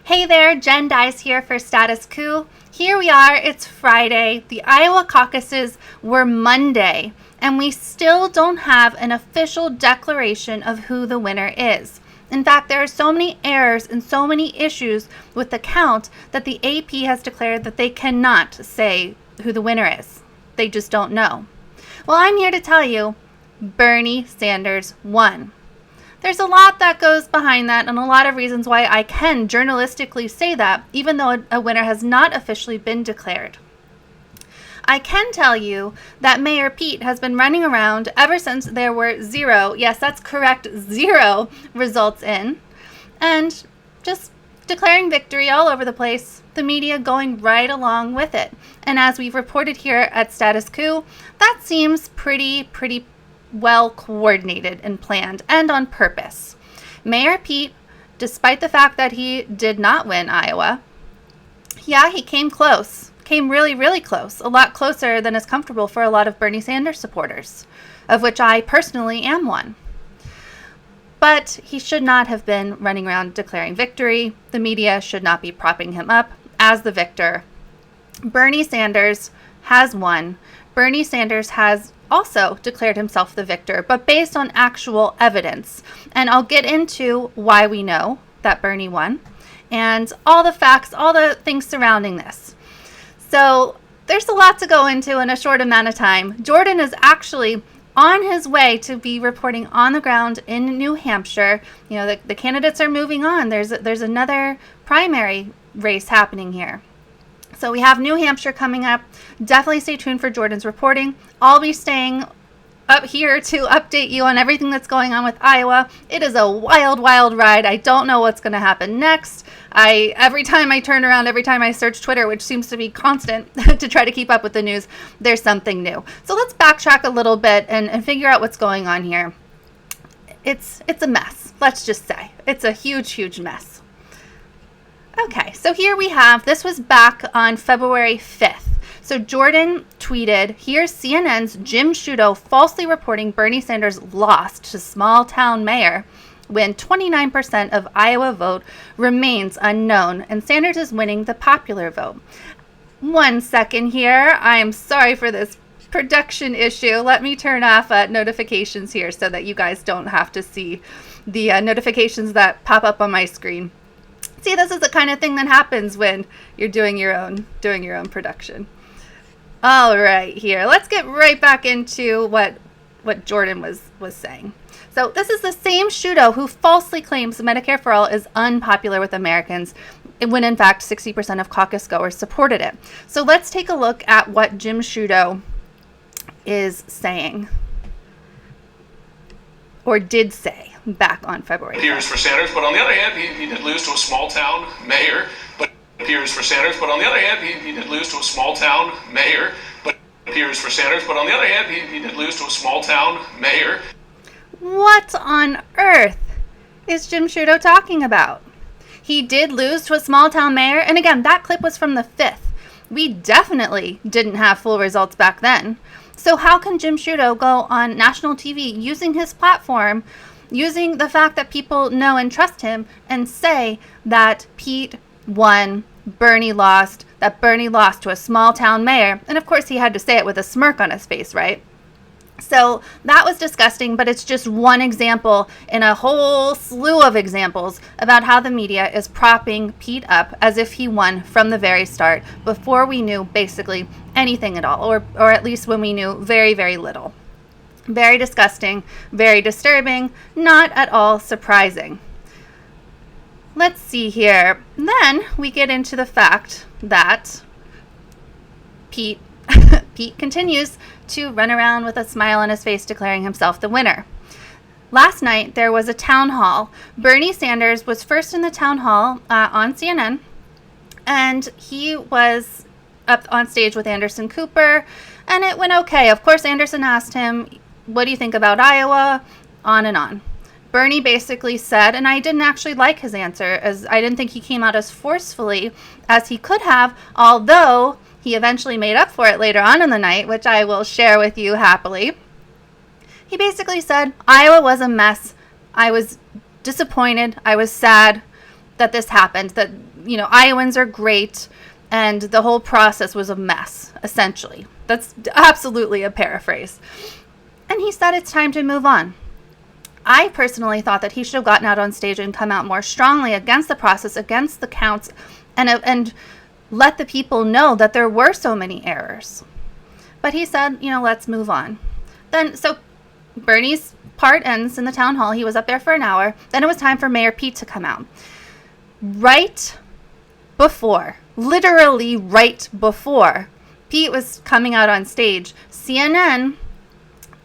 Hey there, Jenn Dize here for Status Coup. Here we are, it's Friday. The Iowa caucuses were Monday, and we still don't have an official declaration of who the winner is. In fact, there are so many errors and so many issues with the count that the AP has declared that they cannot say who the winner is. They just don't know. Well, I'm here to tell you, Bernie Sanders won. There's a lot that goes behind that and a lot of reasons why I can journalistically say that, even though a winner has not officially been declared. I can tell you that Mayor Pete has been running around ever since there were zero, yes, that's correct, zero results in, and just declaring victory all over the place, the media going right along with it. And as we've reported here at Status Coup, that seems pretty well coordinated and planned and on purpose. Mayor Pete, despite the fact that he did not win Iowa, yeah, he came close, came really close, a lot closer than is comfortable for a lot of Bernie Sanders supporters, of which I personally am one. But he should not have been running around declaring victory. The media should not be propping him up as the victor. Bernie Sanders has won. Bernie Sanders has also declared himself the victor, but based on actual evidence. And I'll get into why we know that Bernie won and all the facts, all the things surrounding this. So there's a lot to go into in a short amount of time. Jordan is actually on his way to be reporting on the ground in New Hampshire. You know, the candidates are moving on. There's another primary race happening here. So we have New Hampshire coming up. Definitely stay tuned for Jordan's reporting. I'll be staying up here to update you on everything that's going on with Iowa. It is a wild ride. I don't know what's going to happen next. Every time I turn around, every time I search Twitter, which seems to be constant to try to keep up with the news, there's something new. So let's backtrack a little bit and figure out what's going on here. It's a mess. Let's just say it's a huge mess. Okay, so here we have, this was back on February 5th. So Jordan tweeted, here's CNN's Jim Sciutto falsely reporting Bernie Sanders lost to small town mayor when 29% of Iowa vote remains unknown and Sanders is winning the popular vote. 1 second here. I am sorry for this production issue. Let me turn off notifications here so that you guys don't have to see the notifications that pop up on my screen. See, this is the kind of thing that happens when you're doing your own production. All right, here. Let's get right back into what Jordan was saying. So this is the same Sciutto who falsely claims Medicare for All is unpopular with Americans, when in fact 60% of caucus goers supported it. So let's take a look at what Jim Sciutto is saying, or did say, back on February. Appears for Sanders, but on the other hand, he did lose to a small town mayor. But appears for Sanders, but on the other hand, he did lose to a small town mayor. But appears for Sanders, but on the other hand, he did lose to a small town mayor. What on earth is Jim Sciutto talking about? He did lose to a small town mayor, and again, that clip was from the 5th. We definitely didn't have full results back then. So how can Jim Sciutto go on national TV using his platform, using the fact that people know and trust him, and say that Pete won, Bernie lost, that Bernie lost to a small town mayor? And of course he had to say it with a smirk on his face, right? So that was disgusting, but it's just one example in a whole slew of examples about how the media is propping Pete up as if he won from the very start, before we knew basically anything at all, or at least when we knew very little. Very disgusting, very disturbing, not at all surprising. Let's see here. Then we get into the fact that Pete continues to run around with a smile on his face declaring himself the winner. Last night there was a town hall. Bernie Sanders was first in the town hall on CNN, and he was up on stage with Anderson Cooper, and it went okay. Of course, Anderson asked him, what do you think about Iowa? On and on. Bernie basically said, and I didn't actually like his answer, as I didn't think he came out as forcefully as he could have, although he eventually made up for it later on in the night, which I will share with you happily. He basically said, Iowa was a mess. I was disappointed. I was sad. that this happened, that, Iowans are great and the whole process was a mess, essentially. That's absolutely a paraphrase. And he said it's time to move on. I personally thought that he should have gotten out on stage and come out more strongly against the process, against the counts, and let the people know that there were so many errors. But he said, let's move on. Then, so Bernie's part ends in the town hall. He was up there for an hour. Then it was time for Mayor Pete to come out. Literally right before Pete was coming out on stage, CNN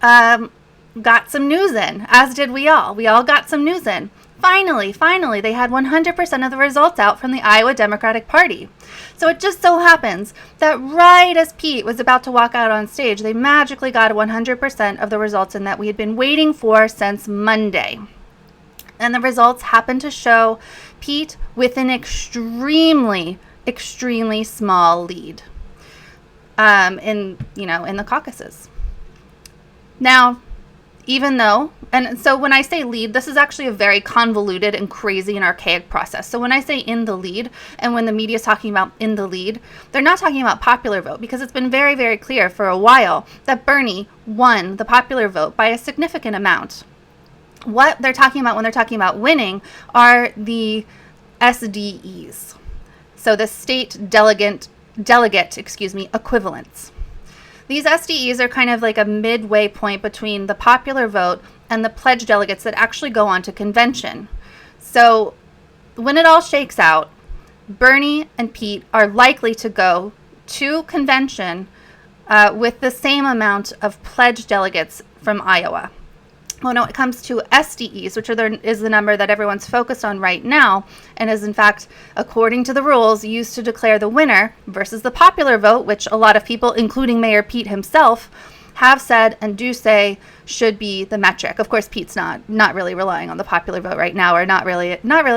got some news in, as did we all. We all got some news in. Finally, they had 100% of the results out from the Iowa Democratic Party. So it just so happens that right as Pete was about to walk out on stage, they magically got 100% of the results in that we had been waiting for since Monday. And the results happened to show Pete with an extremely small lead in the caucuses. Now, even though, and so when I say lead, this is actually a very convoluted and crazy and archaic process. So when I say in the lead, and when the media is talking about in the lead, they're not talking about popular vote, because it's been very, very clear for a while that Bernie won the popular vote by a significant amount. What they're talking about when they're talking about winning are the SDEs. So the state delegate equivalents. These SDEs are kind of like a midway point between the popular vote and the pledge delegates that actually go on to convention. So when it all shakes out, Bernie and Pete are likely to go to convention with the same amount of pledge delegates from Iowa. When it comes to SDEs, which is the number that everyone's focused on right now, and is in fact, according to the rules, used to declare the winner versus the popular vote, which a lot of people, including Mayor Pete himself, have said and do say should be the metric. Of course, Pete's not really relying on the popular vote right now, or not really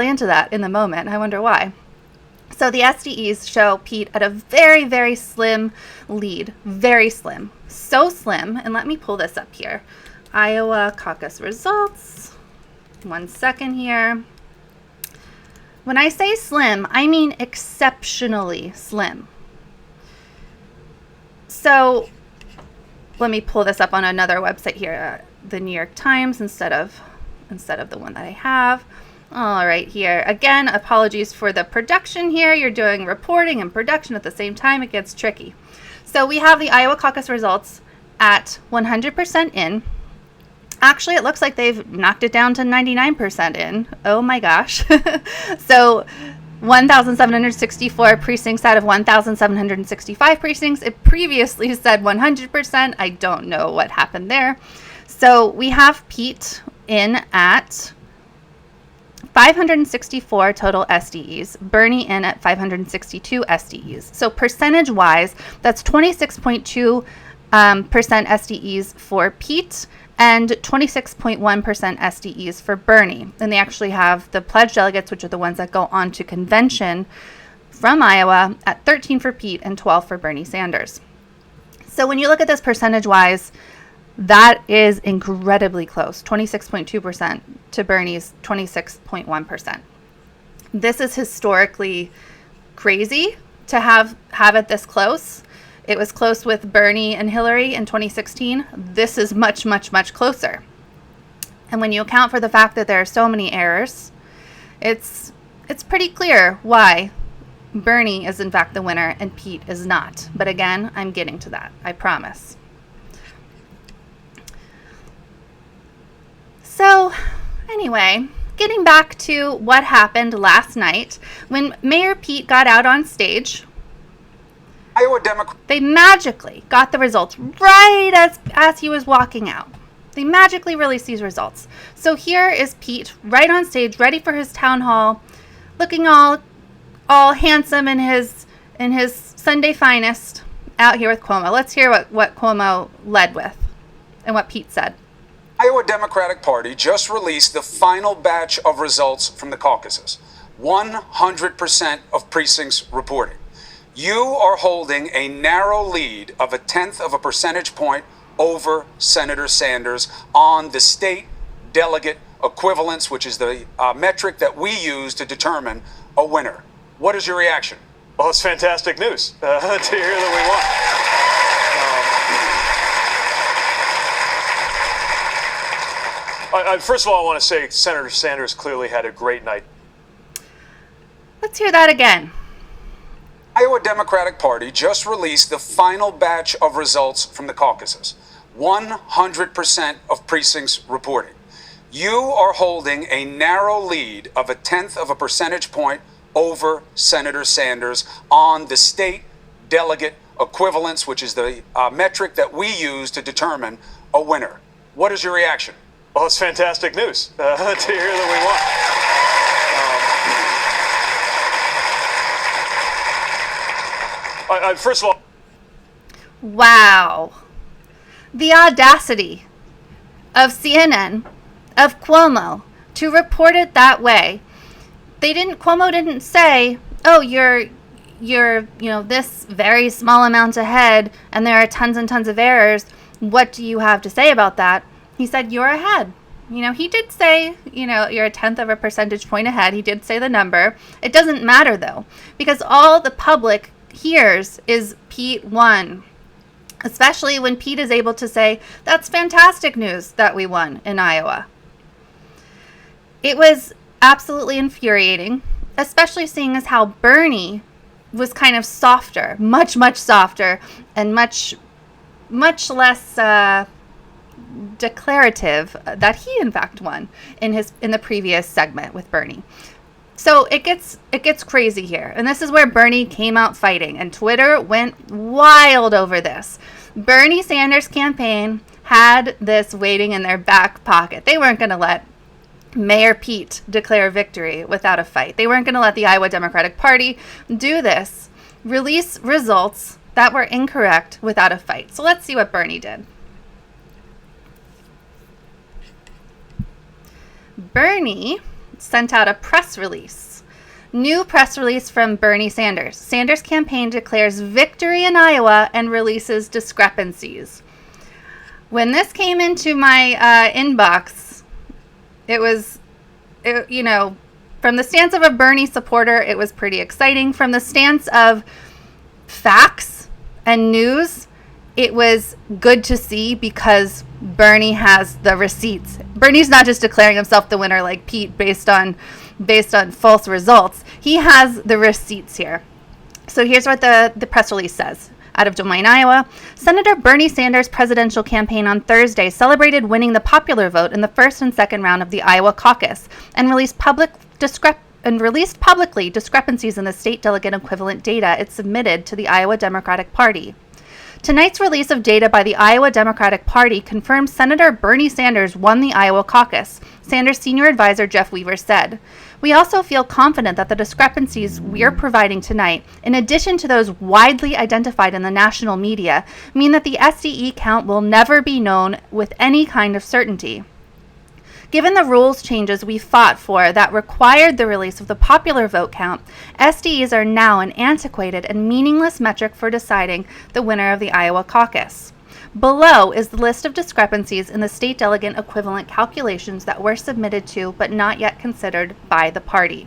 into that in the moment. I wonder why. So the SDEs show Pete at a very, very slim lead. Very slim. So slim, and let me pull this up here. Iowa caucus results. 1 second here. When I say slim, I mean exceptionally slim. So let me pull this up on another website here, the New York Times, instead of the one that I have. All right, here. Again, apologies for the production here. You're doing reporting and production at the same time. It gets tricky. So we have the Iowa caucus results at 100% in. Actually, it looks like they've knocked it down to 99% in. Oh my gosh. So 1,764 precincts out of 1,765 precincts. It previously said 100%. I don't know what happened there. So we have Pete in at 564 total SDEs, Bernie in at 562 SDEs. So percentage-wise, that's 26.2% SDEs for Pete and 26.1% SDEs for Bernie. And they actually have the pledge delegates, which are the ones that go on to convention from Iowa, at 13 for Pete and 12 for Bernie Sanders. So when you look at this percentage-wise, that is incredibly close, 26.2% to Bernie's 26.1%. This is historically crazy to have it this close. It was close with Bernie and Hillary in 2016. This is much, much, much closer. And when you account for the fact that there are so many errors, it's pretty clear why Bernie is in fact the winner and Pete is not. But again, I'm getting to that, I promise. So anyway, getting back to what happened last night, when Mayor Pete got out on stage, they magically got the results right as he was walking out. They magically released these results. So here is Pete right on stage, ready for his town hall, looking all handsome in his Sunday finest, out here with Cuomo. Let's hear what Cuomo led with and what Pete said. Iowa Democratic Party just released the final batch of results from the caucuses. 100% of precincts reporting. You are holding a narrow lead of 1/10 of a percentage point over Senator Sanders on the state delegate equivalence, which is the metric that we use to determine a winner. What is your reaction? Well, it's fantastic news to hear that we won. First of all, I want to say Senator Sanders clearly had a great night. Let's hear that again. Iowa Democratic Party just released the final batch of results from the caucuses. 100% of precincts reporting. You are holding a narrow lead of 1/10 of a percentage point over Senator Sanders on the state delegate equivalence, which is the metric that we use to determine a winner. What is your reaction? Well, it's fantastic news to hear that we won. First of all, Wow. The audacity of CNN, of Cuomo, to report it that way. Cuomo didn't say, oh, you're this very small amount ahead and there are tons and tons of errors. What do you have to say about that? He said, you're ahead. He did say, you're 1/10 of a percentage point ahead. He did say the number. It doesn't matter, though, because all the public hears is Pete won, especially when Pete is able to say, that's fantastic news that we won in Iowa. It was absolutely infuriating, especially seeing as how Bernie was kind of softer, much, much softer, and much, much less declarative that he in fact won in the previous segment with Bernie. So it gets crazy here. And this is where Bernie came out fighting, and Twitter went wild over this. Bernie Sanders' campaign had this waiting in their back pocket. They weren't going to let Mayor Pete declare victory without a fight. They weren't going to let the Iowa Democratic Party do this, release results that were incorrect without a fight. So let's see what Bernie did. Bernie sent out a press release. New press release from Bernie Sanders. Sanders' campaign declares victory in Iowa and releases discrepancies. When this came into my inbox, it was, from the stance of a Bernie supporter, it was pretty exciting. From the stance of facts and news, it was good to see because Bernie has the receipts. Bernie's not just declaring himself the winner like Pete based on false results. He has the receipts here. So here's what the press release says. Out of Des Moines, Iowa, Senator Bernie Sanders' presidential campaign on Thursday celebrated winning the popular vote in the first and second round of the Iowa caucus and released publicly discrepancies in the state delegate equivalent data it submitted to the Iowa Democratic Party. Tonight's release of data by the Iowa Democratic Party confirms Senator Bernie Sanders won the Iowa caucus, Sanders' senior advisor Jeff Weaver said. We also feel confident that the discrepancies we're providing tonight, in addition to those widely identified in the national media, mean that the SDE count will never be known with any kind of certainty. Given the rules changes we fought for that required the release of the popular vote count, SDEs are now an antiquated and meaningless metric for deciding the winner of the Iowa caucus. Below is the list of discrepancies in the state delegate equivalent calculations that were submitted to but not yet considered by the party.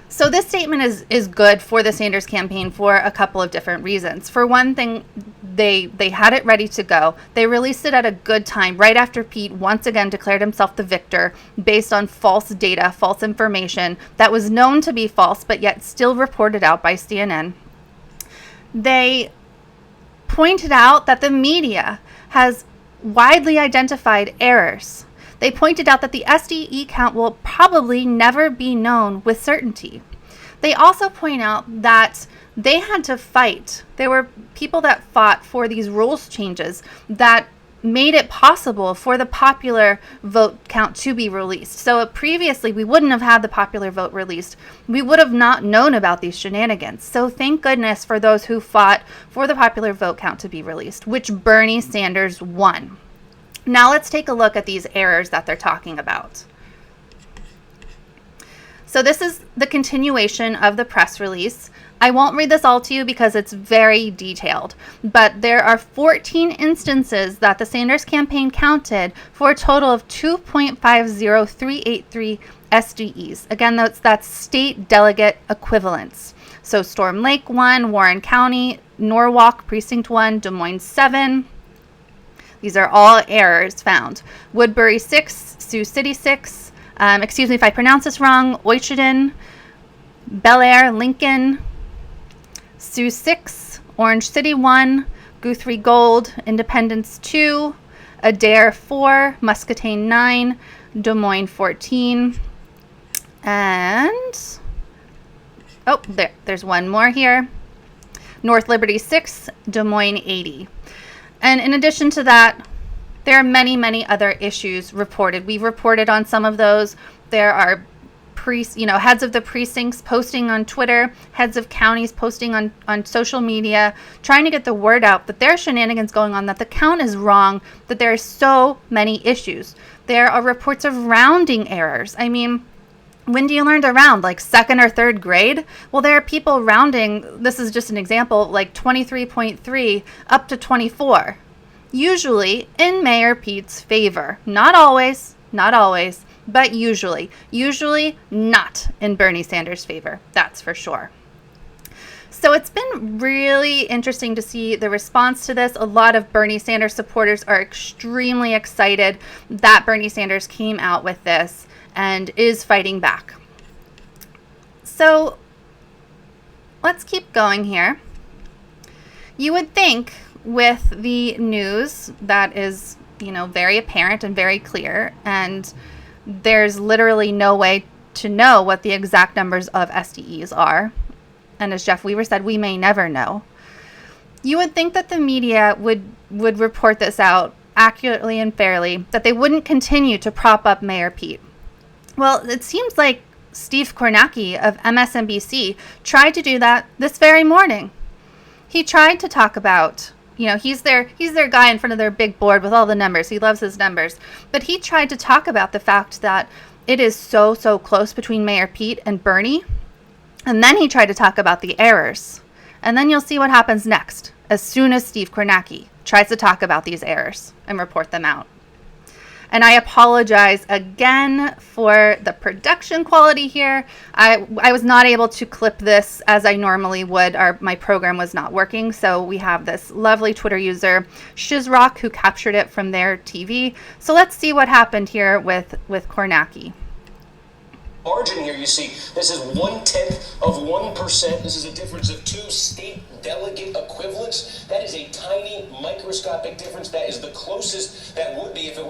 So this statement is good for the Sanders campaign for a couple of different reasons. For one thing, they had it ready to go. They released it at a good time, right after Pete once again declared himself the victor based on false data, false information that was known to be false but yet still reported out by CNN. They pointed out that the media has widely identified errors. They pointed out that the SDE count will probably never be known with certainty. They also point out that they had to fight. There were people that fought for these rules changes that made it possible for the popular vote count to be released. So previously, we wouldn't have had the popular vote released. We would have not known about these shenanigans. So thank goodness for those who fought for the popular vote count to be released, which Bernie Sanders won. Now let's take a look at these errors that they're talking about. So this is the continuation of the press release. I won't read this all to you because it's very detailed, but there are 14 instances that the Sanders campaign counted for a total of 2.50383 SDEs. Again, that's state delegate equivalents. So Storm Lake 1, Warren County, Norwalk Precinct 1, Des Moines 7. These are all errors found. Woodbury 6, Sioux City 6, excuse me if I pronounce this wrong, Oichiden, Bel Air, Lincoln, Sioux 6, Orange City 1, Guthrie Gold, Independence 2, Adair 4, Muscatine 9, Des Moines 14, and there's one more here. North Liberty 6, Des Moines 80. And in addition to that, there are many, many other issues reported. We've reported on some of those. There are heads of the precincts posting on Twitter, heads of counties posting on social media, trying to get the word out that there are shenanigans going on, that the count is wrong, that there are so many issues. There are reports of rounding errors. I mean, when do you learn to round? Like second or third grade? Well, there are people rounding, this is just an example, like 23.3 up to 24. Usually in Mayor Pete's favor. Not always, but usually. Usually not in Bernie Sanders' favor. That's for sure. So it's been really interesting to see the response to this. A lot of Bernie Sanders supporters are extremely excited that Bernie Sanders came out with this and is fighting back. So let's keep going here. You would think with the news that is, very apparent and very clear, and there's literally no way to know what the exact numbers of SDEs are. And as Jeff Weaver said, we may never know. You would think that the media would report this out accurately and fairly, that they wouldn't continue to prop up Mayor Pete. Well, it seems like Steve Kornacki of MSNBC tried to do that this very morning. He tried to talk about, he's their guy in front of their big board with all the numbers. He loves his numbers. But he tried to talk about the fact that it is so close between Mayor Pete and Bernie. And then he tried to talk about the errors. And then you'll see what happens next, as soon as Steve Kornacki tries to talk about these errors and report them out. And I apologize again for the production quality here. I was not able to clip this as I normally would. My program was not working. So we have this lovely Twitter user, Shizrock, who captured it from their TV. So let's see what happened here with Kornacki. Margin here, you see, this is 1/10 of 1%. This is a difference of 2 state delegate equivalents. That is a tiny, microscopic difference. That is the closest that would be if it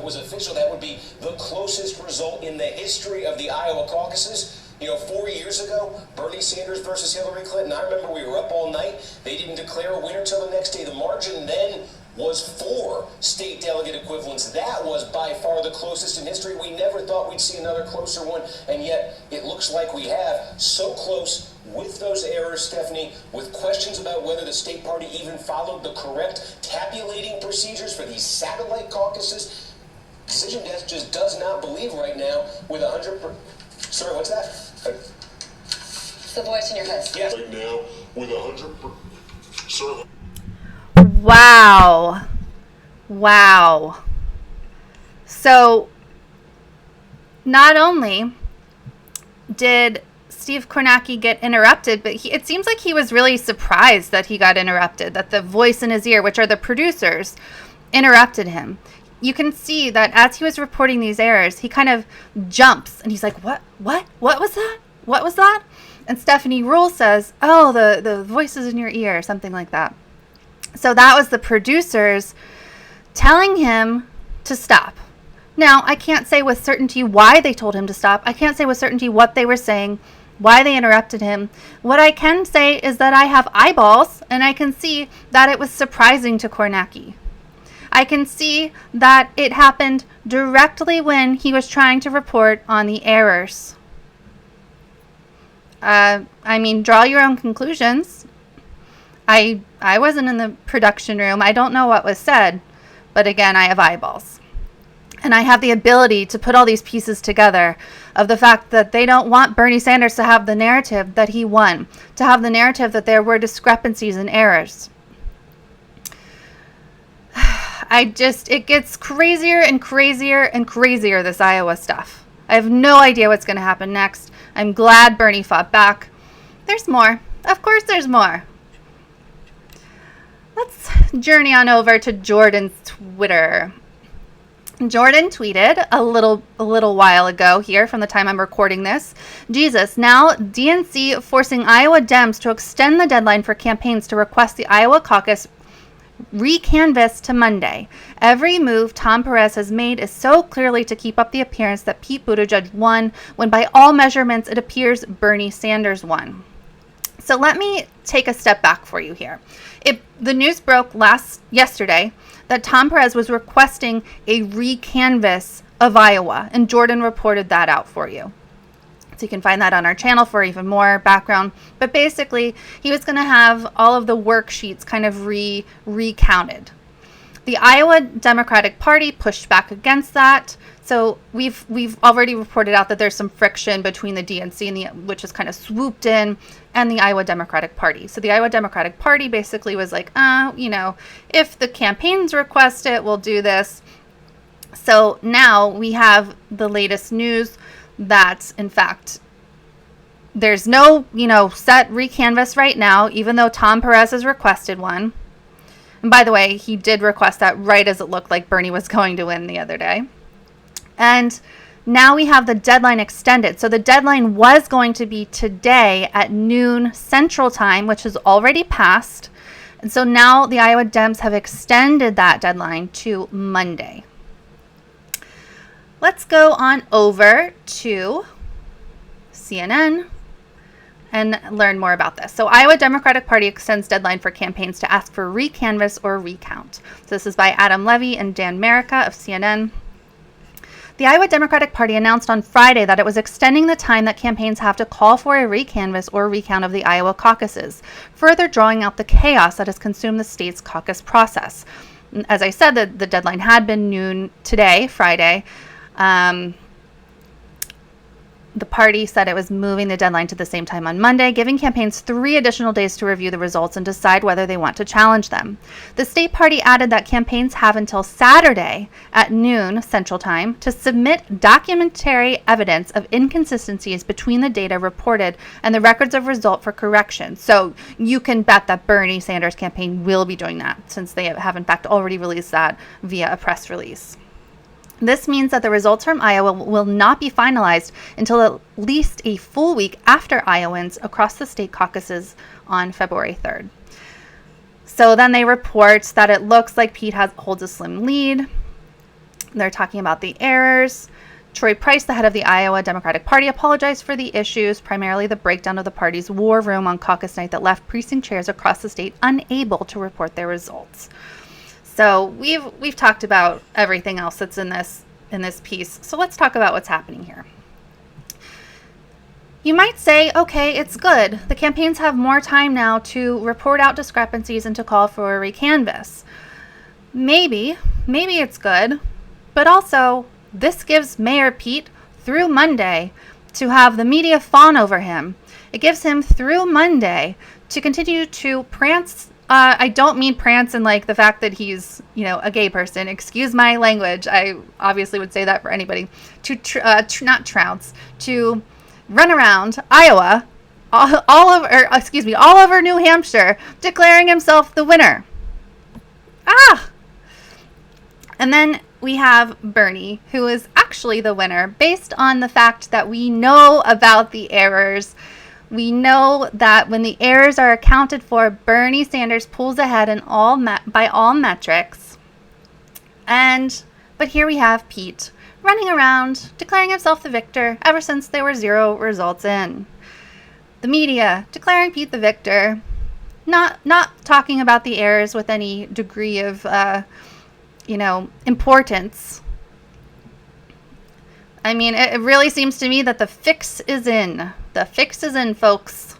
was official. That would be the closest result in the history of the Iowa caucuses. 4 years ago, Bernie Sanders versus Hillary Clinton. I remember we were up all night. They didn't declare a winner till the next day. The margin then was 4 state delegate equivalents. That was by far the closest in history. We never thought we'd see another closer one, and yet it looks like we have. So close with those errors, Stephanie, with questions about whether the state party even followed the correct tabulating procedures for these satellite caucuses. Decision Desk just does not believe right now with 100%. Sorry, what's that? It's the voice in your head. Yes. Right now with 100%. Sorry. Wow. So not only did Steve Kornacki get interrupted, but it seems like he was really surprised that he got interrupted, that the voice in his ear, which are the producers, interrupted him. You can see that as he was reporting these errors, he kind of jumps and he's like, what was that? What was that? And Stephanie Rule says, oh, the voice is in your ear, or something like that. So that was the producers telling him to stop. Now, I can't say with certainty why they told him to stop. I can't say with certainty what they were saying, why they interrupted him. What I can say is that I have eyeballs, and I can see that it was surprising to Kornacki. I can see that it happened directly when he was trying to report on the errors. Draw your own conclusions. I wasn't in the production room. I don't know what was said, but again, I have eyeballs. And I have the ability to put all these pieces together of the fact that they don't want Bernie Sanders to have the narrative that he won, to have the narrative that there were discrepancies and errors. It gets crazier and crazier and crazier, this Iowa stuff. I have no idea what's going to happen next. I'm glad Bernie fought back. There's more. Of course there's more. Let's journey on over to Jordan's Twitter. Jordan tweeted a little while ago here from the time I'm recording this. Jesus, now DNC forcing Iowa Dems to extend the deadline for campaigns to request the Iowa caucus recanvass to Monday. Every move Tom Perez has made is so clearly to keep up the appearance that Pete Buttigieg won, when by all measurements it appears Bernie Sanders won. So let me take a step back for you here. The news broke yesterday that Tom Perez was requesting a recanvass of Iowa, and Jordan reported that out for you. So you can find that on our channel for even more background. But basically, he was going to have all of the worksheets kind of recounted. The Iowa Democratic Party pushed back against that. So we've already reported out that there's some friction between the DNC which is kind of swooped in, and the Iowa Democratic Party. So the Iowa Democratic Party basically was like, if the campaigns request it, we'll do this. So now we have the latest news that, in fact, there's no, set recanvass right now, even though Tom Perez has requested one. And by the way, he did request that right as it looked like Bernie was going to win the other day. And now we have the deadline extended. So the deadline was going to be today at noon Central Time, which has already passed. And so now the Iowa Dems have extended that deadline to Monday. Let's go on over to CNN and learn more about this. So Iowa Democratic Party extends deadline for campaigns to ask for recanvass or recount. So this is by Adam Levy and Dan Merica of CNN. The Iowa Democratic Party announced on Friday that it was extending the time that campaigns have to call for a recanvass or recount of the Iowa caucuses, further drawing out the chaos that has consumed the state's caucus process. As I said, the deadline had been noon today, Friday. The party said it was moving the deadline to the same time on Monday, giving campaigns 3 additional days to review the results and decide whether they want to challenge them. The state party added that campaigns have until Saturday at noon Central Time to submit documentary evidence of inconsistencies between the data reported and the records of result for correction. So you can bet that Bernie Sanders' campaign will be doing that, since they have in fact already released that via a press release. This means that the results from Iowa will not be finalized until at least a full week after Iowans across the state caucuses on February 3rd. So then they report that it looks like Pete holds a slim lead. They're talking about the errors. Troy Price, the head of the Iowa Democratic Party, apologized for the issues, primarily the breakdown of the party's war room on caucus night that left precinct chairs across the state unable to report their results. So we've talked about everything else that's in this piece. So let's talk about what's happening here. You might say, okay, it's good. The campaigns have more time now to report out discrepancies and to call for a recanvass. Maybe it's good, but also this gives Mayor Pete through Monday to have the media fawn over him. It gives him through Monday to continue to prance. I don't mean prance in like the fact that he's, a gay person. Excuse my language. I obviously would say that for anybody. Not trounce. To run around Iowa, all over New Hampshire, declaring himself the winner. And then we have Bernie, who is actually the winner based on the fact that we know about the errors. We know that when the errors are accounted for, Bernie Sanders pulls ahead in by all metrics. But here we have Pete running around, declaring himself the victor ever since there were 0 results in. The media declaring Pete the victor, not talking about the errors with any degree of, importance. I mean, it really seems to me that the fix is in. The fix is in, folks.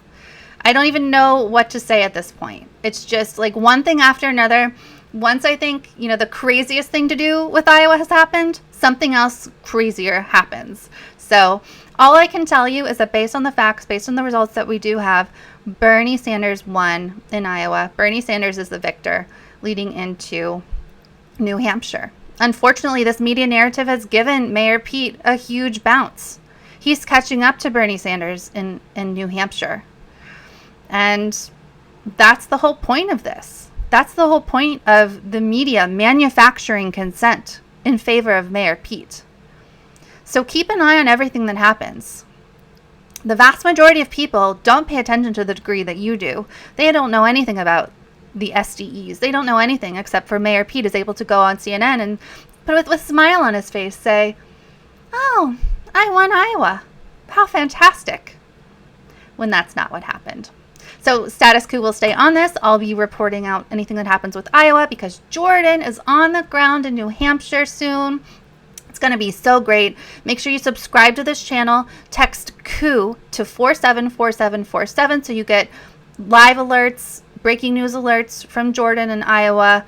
I don't even know what to say at this point. It's just like one thing after another. once I think, the craziest thing to do with Iowa has happened, something else crazier happens. So all I can tell you is that based on the facts, based on the results that we do have, Bernie Sanders won in Iowa. Bernie Sanders is the victor leading into New Hampshire. Unfortunately, this media narrative has given Mayor Pete a huge bounce. He's catching up to Bernie Sanders in New Hampshire. And that's the whole point of this. That's the whole point of the media manufacturing consent in favor of Mayor Pete. So keep an eye on everything that happens. The vast majority of people don't pay attention to the degree that you do. They don't know anything about the SDEs. They don't know anything except for Mayor Pete is able to go on CNN and put with a smile on his face say, "Oh, I won Iowa. How fantastic." When that's not what happened. So Status Coup will stay on this. I'll be reporting out anything that happens with Iowa because Jordan is on the ground in New Hampshire soon. It's going to be so great. Make sure you subscribe to this channel. Text coup to 474747 so you get live alerts, breaking news alerts from Jordan and Iowa.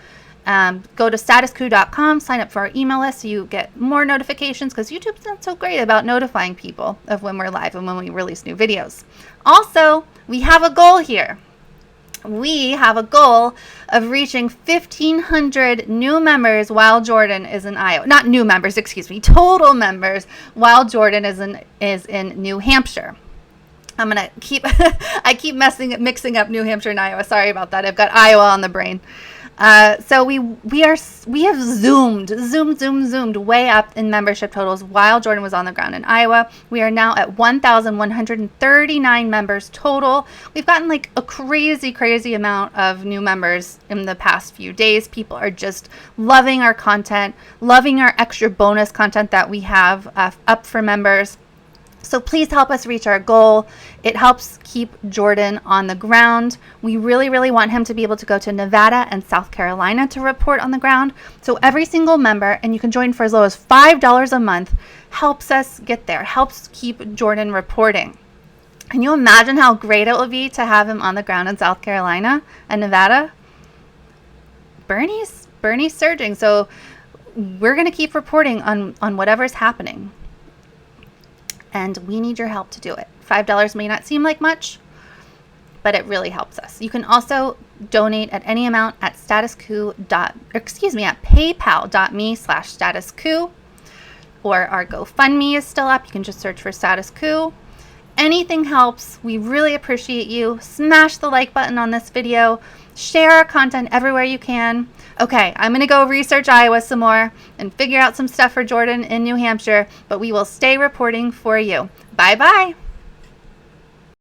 Go to statuscoup.com, sign up for our email list so you get more notifications because YouTube's not so great about notifying people of when we're live and when we release new videos. Also, we have a goal here. We have a goal of reaching 1,500 new members while Jordan is in Iowa. Not new members, excuse me, total members while Jordan is in New Hampshire. I'm gonna I keep mixing up New Hampshire and Iowa. Sorry about that. I've got Iowa on the brain. So we have zoomed way up in membership totals while Jordan was on the ground in Iowa. We are now at 1,139 members total. We've gotten like a crazy amount of new members in the past few days. People are just loving our content, loving our extra bonus content that we have up for members. So please help us reach our goal. It helps keep Jordan on the ground. We really want him to be able to go to Nevada and South Carolina to report on the ground. So every single member, and you can join for as low as $5 a month, helps us get there, helps keep Jordan reporting. Can you imagine how great it will be to have him on the ground in South Carolina and Nevada? Bernie's surging. So we're going to keep reporting on whatever's happening. And we need your help to do it. $5 may not seem like much, but it really helps us. You can also donate at any amount at paypal.me/statuscoup, or our GoFundMe is still up. You can just search for Status Coup. Anything helps. We really appreciate you. Smash the like button on this video. Share our content everywhere you can. Okay, I'm going to go research Iowa some more and figure out some stuff for Jordan in New Hampshire, but we will stay reporting for you. Bye-bye.